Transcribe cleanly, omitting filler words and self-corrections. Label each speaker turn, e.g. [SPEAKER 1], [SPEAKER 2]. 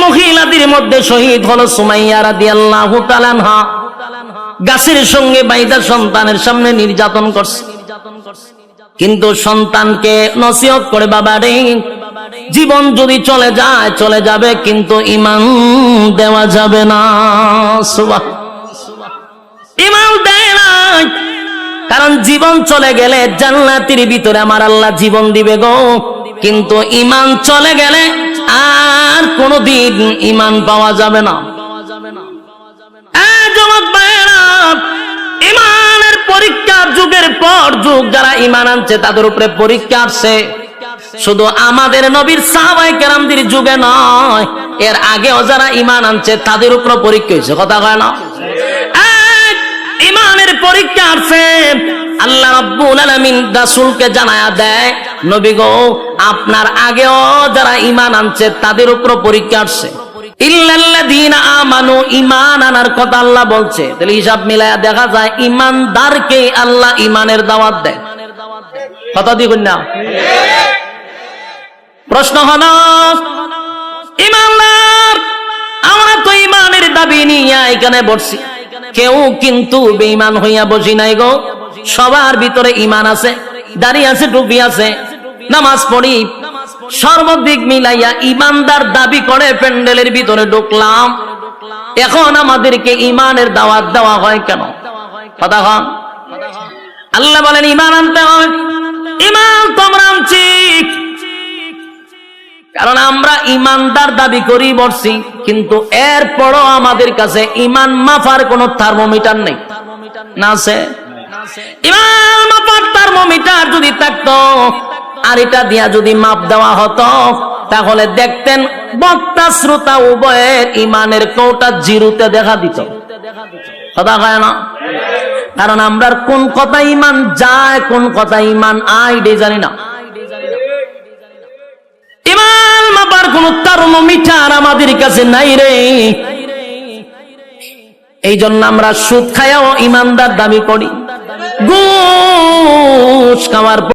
[SPEAKER 1] মহিলাদের মধ্যে শহীদ হলো সুমাইয়া রাদিয়াল্লাহু তাআলা আনহা। গাছের সঙ্গে বাইদা সন্তানের সামনে নির্যাতন করছে, কিন্তু সন্তানকে নসিহত করে, বাবা রে, জীবন যদি চলে যায় চলে যাবে, কিন্তু ঈমান দেওয়া যাবে না। ঈমান দেয় না, কারণ জীবন চলে গেলে জান্নাতের ভিতরে আমার আল্লাহ জীবন দিবে গো, কিন্তু ঈমান চলে গেলে আর কোনদিন ঈমান পাওয়া যাবে না। ঈমানের পরীক্ষা যুগের পর যুগ যারা ঈমান আনছে তাদের উপরে পরীক্ষা আসছে, শুধু আমাদের নবীর সাহাবায়ে কেরামদের যুগে নয়, এর আগেও যারা ঈমান আনছে তাদের উপর পরীক্ষা হয়েছে। কথা কয় না? ঈমানের পরীক্ষা আসছে। আল্লাহ রাব্বুল আলামিন রাসূলকে জানায়া দেয়, নবী গো, আপনার আগেও যারা ঈমান আনছে তাদের উপর পরীক্ষা আসছে। ইল্লাল্লাযীনা আমানু, ঈমান আনার কথা আল্লাহ বলছে, তাহলে হিসাব মিলায়া দেখা যায় ঈমানদারকে আল্লাহ ঈমানের দাওয়াত দেয়। কথা দিবেন না? প্রশ্ন হলো, ঈমানদার, আমরা তো ঈমানের দাবি নিয়ে এখানে বসছি, কেউ কিন্তু বেঈমান হইয়া বসি নাই গো। সবার ভিতরে ঈমান আছে, দাড়ি আছে, টুপি আছে, নামাজ পড়ি, সর্বদিক মিলাইয়া ঈমানদার দাবি করে প্যান্ডেলের ভিতরে ঢুকলাম। এখন আমাদেরকে ঈমানের দাওয়াত দেওয়া হয় কেন? কথা কন। আল্লাহ বলেন ঈমান আনতে হয়। ঈমান তোমরা আনছি কারণ আমরা ঈমানদার দাবি করি বসছি, কিন্তু এরপরও আমাদের কাছে ঈমান মাপার কোন থার্মোমিটার নেই। না আছে? ঈমান মাপার থার্মোমিটার যদি থাকতো, আর এটা দিয়া যদি মাপ দেওয়া হতো, তাহলে দেখতেন বক্তা শ্রোতা উভয়ের ঈমানের কোটা জিরোতে দেখা দিত। কথা কয় না? কারণ আমরা কোন কথা ঈমান যায়, কোন কথা ঈমান আয় জানি না। ঈমান মাপার কোন থার্মোমিটার আমাদের কাছে নাই রে। এই জন্য আমরা সুদ খায়াও ঈমানদার দাবি করি, ঘুষ খাওয়ার